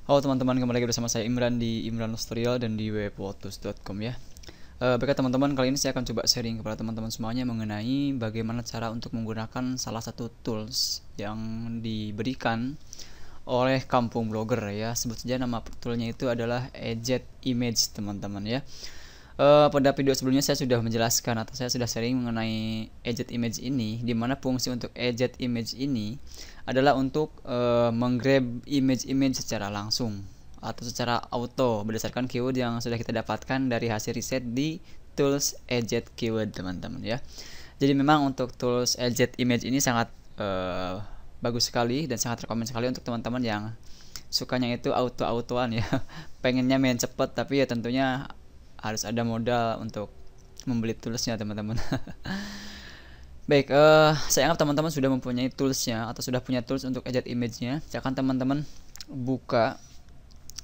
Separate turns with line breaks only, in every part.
Halo teman-teman, kembali lagi bersama saya Imran di Imran Tutorial dan di webwotus.com ya. Baiklah teman-teman, kali ini saya akan coba sharing kepada teman-teman semuanya mengenai bagaimana cara untuk menggunakan salah satu tools yang diberikan oleh Kampung Blogger ya. Sebut saja nama toolnya itu adalah Edit Image teman-teman ya. Pada video sebelumnya saya sudah menjelaskan atau saya sudah sharing mengenai Edit Image ini, di mana fungsi untuk Edit Image ini adalah untuk menggrab image-image secara langsung atau secara auto berdasarkan keyword yang sudah kita dapatkan dari hasil riset di tools Edit Keyword teman-teman ya. Jadi memang untuk tools Edit Image ini sangat bagus sekali dan sangat rekomend sekali untuk teman-teman yang sukanya itu auto-autoan ya. Pengennya main cepet tapi ya tentunya harus ada modal untuk membeli toolsnya teman-teman. Baik, saya anggap teman-teman sudah mempunyai toolsnya atau sudah punya tools untuk edit image-nya. Silakan teman-teman buka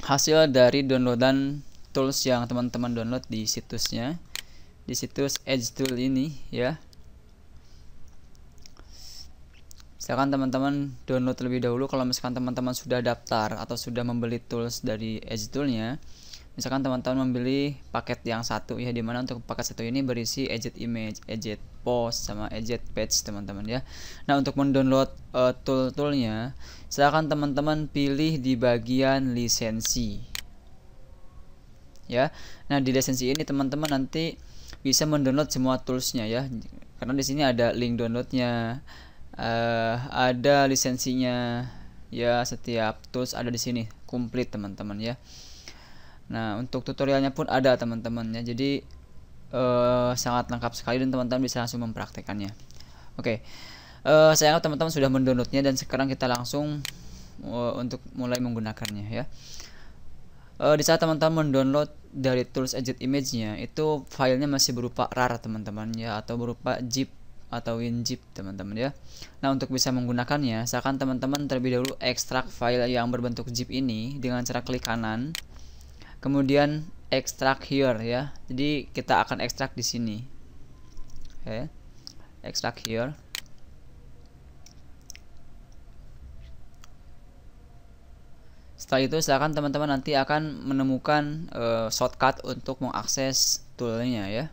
hasil dari downloadan tools yang teman-teman download di situsnya, di situs Edge Tool ini ya. Silakan teman-teman download terlebih dahulu. Kalau misalkan teman-teman sudah daftar atau sudah membeli tools dari Edge Tool-nya, misalkan teman-teman membeli paket yang satu ya, dimana untuk paket satu ini berisi edit image, edit post, sama edit page teman-teman ya. Nah, untuk mendownload tool-toolnya, silakan teman-teman pilih di bagian lisensi ya. Nah, di lisensi ini teman-teman nanti bisa mendownload semua toolsnya ya, karena di sini ada link downloadnya, ada lisensinya ya. Setiap tools ada di sini komplit teman-teman ya. Nah, untuk tutorialnya pun ada teman-teman ya. Jadi sangat lengkap sekali dan teman-teman bisa langsung mempraktekannya. Oke, saya anggap teman-teman sudah mendownloadnya dan sekarang kita langsung untuk mulai menggunakannya ya. Di saat teman-teman mendownload dari tools edit image-nya, itu filenya masih berupa RAR teman-teman ya, atau berupa zip atau WinZip teman-teman ya. Nah, untuk bisa menggunakannya, silakan teman-teman terlebih dahulu ekstrak file yang berbentuk zip ini dengan cara klik kanan, kemudian extract here ya. Jadi kita akan ekstrak di sini. Oke. Extract here. Setelah itu silakan teman-teman nanti akan menemukan shortcut untuk mengakses toolnya ya.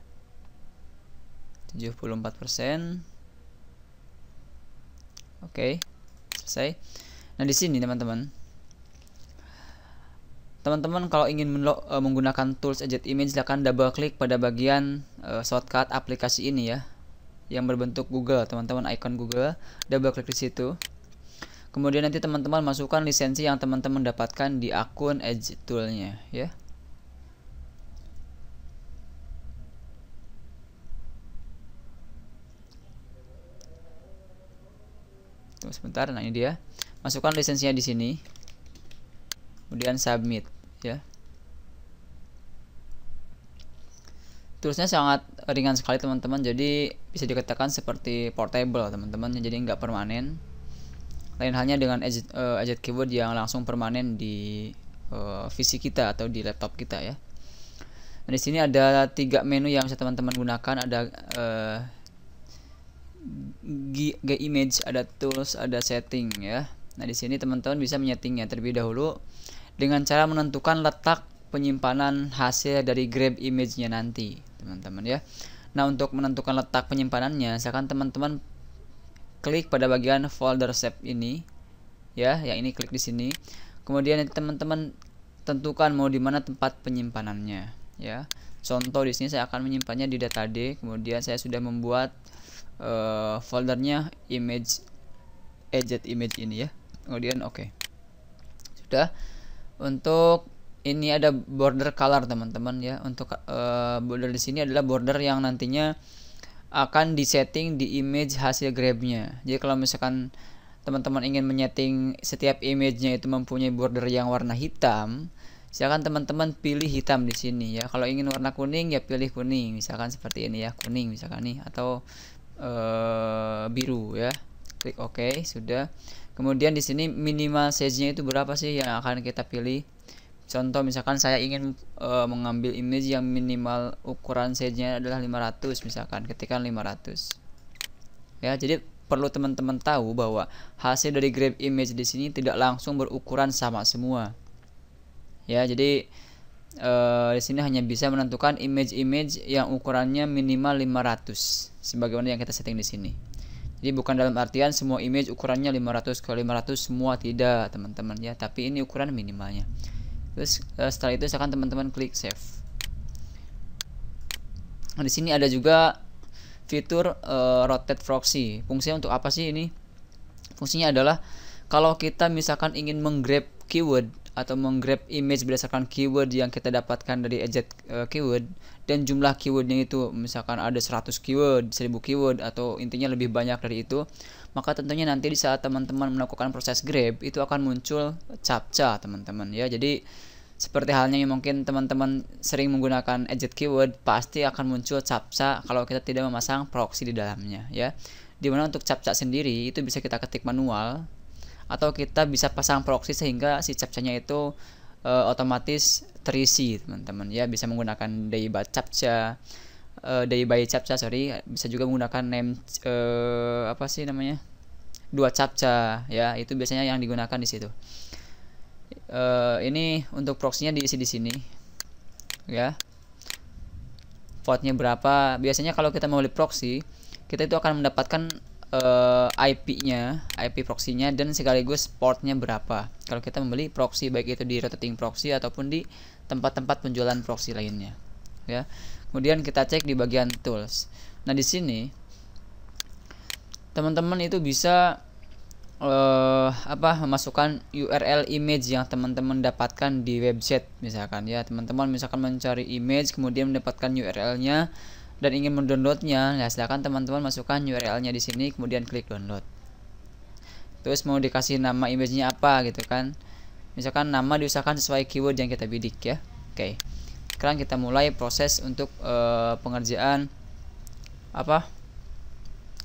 74%. Oke. Selesai. Nah, di sini teman-teman kalau ingin menggunakan tools edit image, silakan double klik pada bagian shortcut aplikasi ini ya, yang berbentuk Google teman-teman, icon Google, double klik di situ. Kemudian nanti teman-teman masukkan lisensi yang teman-teman dapatkan di akun Edge Tool-nya ya. Tunggu sebentar. Nah, ini dia. Masukkan lisensinya di sini. Kemudian submit ya. Toolsnya sangat ringan sekali teman-teman, jadi bisa dikatakan seperti portable teman-teman, jadi nggak permanen. Lain halnya dengan edit keyword yang langsung permanen di PC kita atau di laptop kita ya. Nah, di sini ada 3 menu yang bisa teman-teman gunakan. Ada G-Image, ada tools, ada setting ya. Nah, di sini teman-teman bisa menyetingnya terlebih dahulu dengan cara menentukan letak penyimpanan hasil dari grab image-nya nanti teman-teman ya. Nah, untuk menentukan letak penyimpanannya, silakan teman-teman klik pada bagian folder shape ini ya, yang ini klik di sini. Kemudian teman-teman tentukan mau di mana tempat penyimpanannya ya. Contoh di sini saya akan menyimpannya di data D. Kemudian saya sudah membuat foldernya image, edit image ini ya. Kemudian oke. Sudah. Untuk ini ada border color teman-teman ya. Untuk border di sini adalah border yang nantinya akan disetting di image hasil grabnya. Jadi kalau misalkan teman-teman ingin menyeting setiap image-nya itu mempunyai border yang warna hitam, silakan teman-teman pilih hitam di sini ya. Kalau ingin warna kuning ya pilih kuning, misalkan seperti ini ya, kuning misalkan nih, atau biru ya. Klik OK, sudah. Kemudian di sini minimal size-nya itu berapa sih yang akan kita pilih. Contoh misalkan saya ingin mengambil image yang minimal ukuran size-nya adalah 500 misalkan, ketikkan 500. Ya, jadi perlu teman-teman tahu bahwa hasil dari grab image di sini tidak langsung berukuran sama semua. ya. Jadi di sini hanya bisa menentukan image yang ukurannya minimal 500 sebagaimana yang kita setting di sini. Jadi bukan dalam artian semua image ukurannya 500 x 500 semua, tidak teman-teman ya, tapi ini ukuran minimalnya. Terus setelah itu silakan teman-teman klik save. Nah, di sini ada juga fitur rotate proxy. Fungsinya untuk apa sih ini? Fungsinya adalah kalau kita misalkan ingin menggrab keyword atau menggrab image berdasarkan keyword yang kita dapatkan dari eject keyword, dan jumlah keywordnya itu misalkan ada 100 keyword, 1000 keyword, atau intinya lebih banyak dari itu, maka tentunya nanti di saat teman-teman melakukan proses grab itu akan muncul captcha teman-teman ya. Jadi seperti halnya yang mungkin teman-teman sering menggunakan eject keyword, pasti akan muncul captcha kalau kita tidak memasang proxy di dalamnya ya. Dimana untuk captcha sendiri itu bisa kita ketik manual, atau kita bisa pasang proxy sehingga si captcha-nya itu otomatis terisi teman-teman ya. Bisa menggunakan day by captcha, bisa juga menggunakan name apa sih namanya, 2 captcha ya, itu biasanya yang digunakan di situ. Ini untuk proxy-nya diisi di sini ya. Portnya berapa? Biasanya kalau kita mau beli proxy, kita itu akan mendapatkan IP-nya, IP proxy-nya, dan sekaligus portnya berapa kalau kita membeli proxy, baik itu di rotating proxy ataupun di tempat-tempat penjualan proxy lainnya ya. Kemudian kita cek di bagian tools. Nah, di sini teman-teman itu bisa memasukkan URL image yang teman-teman dapatkan di website misalkan ya. Teman-teman misalkan mencari image kemudian mendapatkan URL-nya dan ingin mendownloadnya, ya silakan teman-teman masukkan URL-nya di sini kemudian klik download. Terus mau dikasih nama image-nya apa gitu kan. Misalkan nama diusahakan sesuai keyword yang kita bidik ya. Oke. Sekarang kita mulai proses untuk pengerjaan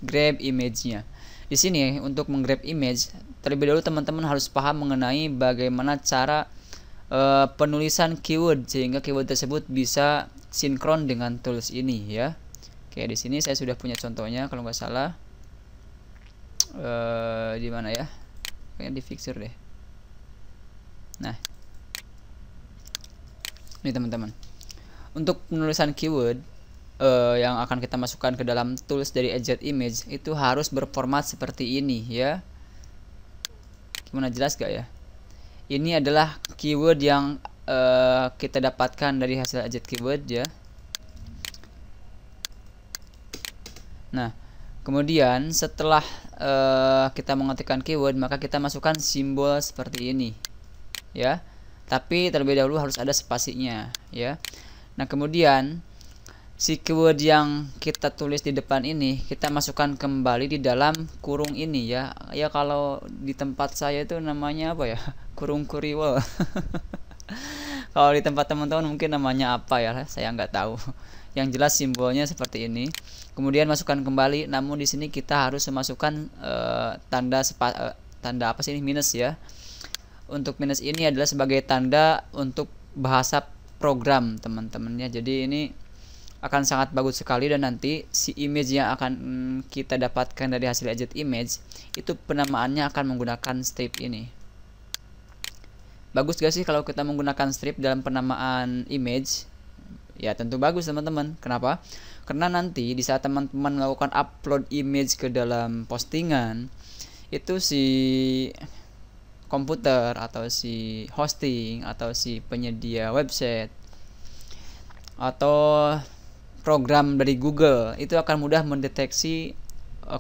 grab image-nya. Di sini untuk menggrab image, terlebih dahulu teman-teman harus paham mengenai bagaimana cara penulisan keyword sehingga keyword tersebut bisa sinkron dengan tools ini ya. Oke, di sini saya sudah punya contohnya kalau nggak salah. Di mana ya? Kayaknya di fixture deh. Nah, ini teman-teman. Untuk penulisan keyword yang akan kita masukkan ke dalam tools dari eject image itu harus berformat seperti ini ya. Gimana, jelas gak ya? Ini adalah keyword yang kita dapatkan dari hasil eject keyword ya. Nah, kemudian setelah kita mengetikkan keyword, maka kita masukkan simbol seperti ini ya. Tapi terlebih dahulu harus ada spasinya ya. Nah, kemudian si keyword yang kita tulis di depan ini kita masukkan kembali di dalam kurung ini ya. Ya kalau di tempat saya itu namanya apa ya? Kurung kuriwel. Kalau di tempat teman-teman mungkin namanya apa ya, saya nggak tahu. Yang jelas simbolnya seperti ini. Kemudian masukkan kembali, namun di sini kita harus memasukkan tanda apa sih ini, minus ya. Untuk minus ini adalah sebagai tanda untuk bahasa program teman-teman ya. Jadi ini akan sangat bagus sekali, dan nanti si image yang akan kita dapatkan dari hasil eject image itu penamaannya akan menggunakan strip ini. Bagus gak sih kalau kita menggunakan strip dalam penamaan image? Ya tentu bagus teman-teman. Kenapa? Karena nanti di saat teman-teman melakukan upload image ke dalam postingan, itu si komputer atau si hosting atau si penyedia website atau program dari Google itu akan mudah mendeteksi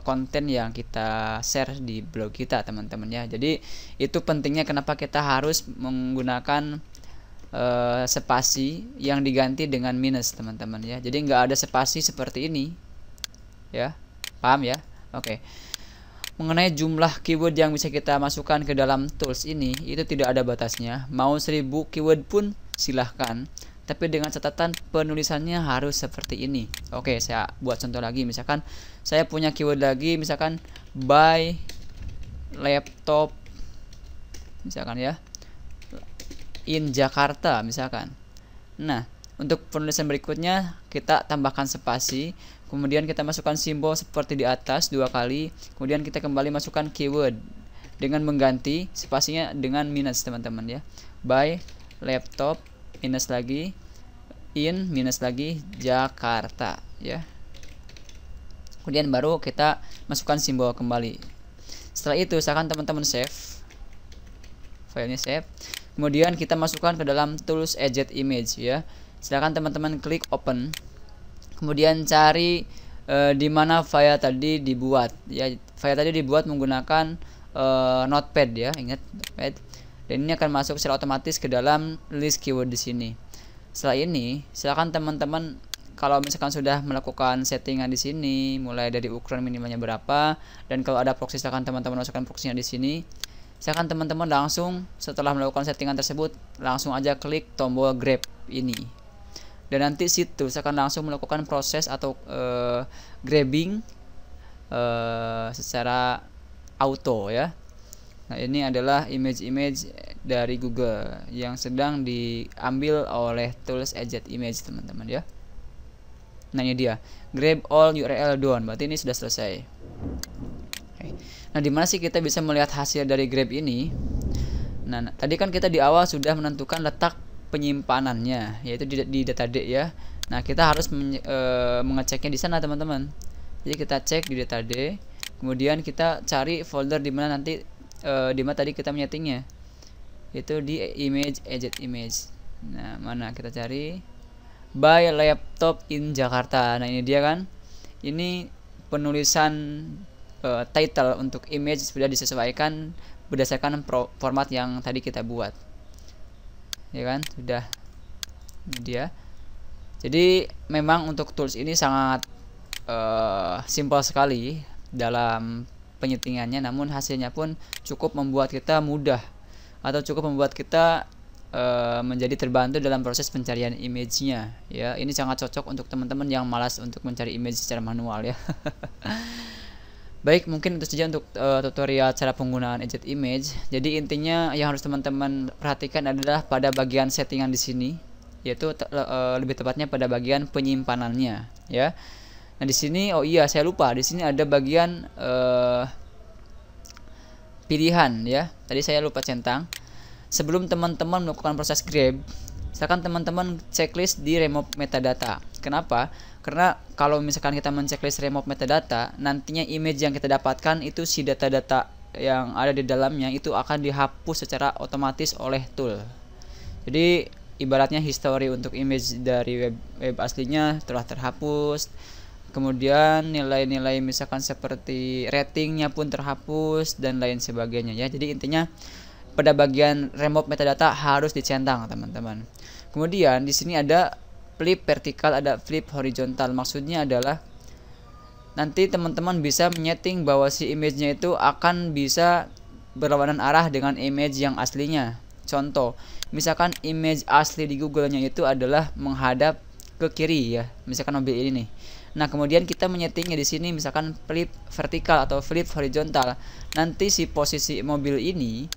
konten yang kita share di blog kita teman-teman ya. Jadi itu pentingnya kenapa kita harus menggunakan spasi yang diganti dengan minus teman-teman ya. Jadi nggak ada spasi seperti ini ya, paham ya? Oke. Mengenai jumlah keyword yang bisa kita masukkan ke dalam tools ini itu tidak ada batasnya, mau 1000 keyword pun silahkan, tapi dengan catatan penulisannya harus seperti ini. Oke, saya buat contoh lagi. Misalkan saya punya keyword lagi, misalkan buy laptop misalkan ya in Jakarta misalkan. Nah, untuk penulisan berikutnya kita tambahkan spasi, kemudian kita masukkan simbol seperti di atas 2 kali, kemudian kita kembali masukkan keyword dengan mengganti spasinya dengan minus teman-teman ya. Buy laptop minus lagi in minus lagi Jakarta ya. Kemudian baru kita masukkan simbol kembali. Setelah itu silakan teman-teman save filenya, save. Kemudian kita masukkan ke dalam tools edit image ya. Silakan teman-teman klik open. Kemudian cari di mana file tadi dibuat ya. File tadi dibuat menggunakan notepad ya, ingat notepad. Dan ini akan masuk secara otomatis ke dalam list keyword di sini. Setelah ini, silakan teman-teman kalau misalkan sudah melakukan settingan di sini, mulai dari ukuran minimalnya berapa, dan kalau ada proxy silakan teman-teman masukkan proxy-nya di sini. Silakan teman-teman langsung setelah melakukan settingan tersebut langsung aja klik tombol grab ini. Dan nanti situ silakan langsung melakukan proses atau grabbing secara auto ya. Nah, ini adalah image-image dari Google yang sedang diambil oleh tools edit image teman-teman ya. Nah, ini dia. Grab all URL done. Berarti ini sudah selesai. Oke. Nah, di mana sih kita bisa melihat hasil dari grab ini? Nah, tadi kan kita di awal sudah menentukan letak penyimpanannya, yaitu di data D ya. Nah, kita harus mengeceknya di sana teman-teman. Jadi kita cek di data D, kemudian kita cari folder di mana nanti di mana tadi kita menyetingnya, yaitu di image edit image. Nah, mana kita cari by laptop in Jakarta. Nah, ini dia kan. Ini penulisan title untuk image sudah disesuaikan berdasarkan format yang tadi kita buat. Ya kan? Sudah. Ini dia. Jadi memang untuk tools ini sangat simpel sekali dalam penyetingannya, namun hasilnya pun cukup membuat kita mudah atau cukup membuat kita menjadi terbantu dalam proses pencarian image-nya ya. Ini sangat cocok untuk teman-teman yang malas untuk mencari image secara manual ya. Baik, mungkin itu saja untuk tutorial cara penggunaan edit image. Jadi intinya yang harus teman-teman perhatikan adalah pada bagian settingan di sini, yaitu lebih tepatnya pada bagian penyimpanannya ya. Nah, di sini oh iya saya lupa, di sini ada bagian pilihan ya. Tadi saya lupa centang. Sebelum teman-teman melakukan proses grab, misalkan teman-teman checklist di remove metadata. Kenapa? Karena kalau misalkan kita men-checklist remove metadata, nantinya image yang kita dapatkan itu si data-data yang ada di dalamnya itu akan dihapus secara otomatis oleh tool. Jadi ibaratnya history untuk image dari web aslinya telah terhapus. Kemudian nilai-nilai misalkan seperti ratingnya pun terhapus dan lain sebagainya ya. Jadi intinya pada bagian remove metadata harus dicentang teman-teman. Kemudian di sini ada flip vertikal, ada flip horizontal. Maksudnya adalah nanti teman-teman bisa menyeting bahwa si image-nya itu akan bisa berlawanan arah dengan image yang aslinya. Contoh, misalkan image asli di Google-nya itu adalah menghadap ke kiri ya. Misalkan mobil ini nih. Nah, kemudian kita menyetingnya di sini misalkan flip vertikal atau flip horizontal. Nanti si posisi mobil ini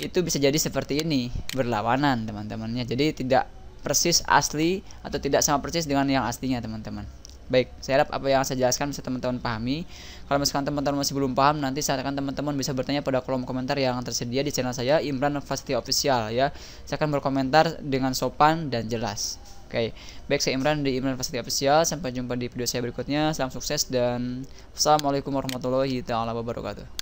itu bisa jadi seperti ini, berlawanan teman-temannya. Jadi tidak persis asli atau tidak sama persis dengan yang aslinya teman-teman. Baik, saya harap apa yang saya jelaskan bisa teman-teman pahami. Kalau misalkan teman-teman masih belum paham, nanti silakan teman-teman bisa bertanya pada kolom komentar yang tersedia di channel saya, Imran Fasty Official ya. Silakan berkomentar dengan sopan dan jelas. Oke, baik, saya Imran di Imran Fasty Official. Sampai jumpa di video saya berikutnya. Salam sukses dan wassalamualaikum warahmatullahi wabarakatuh.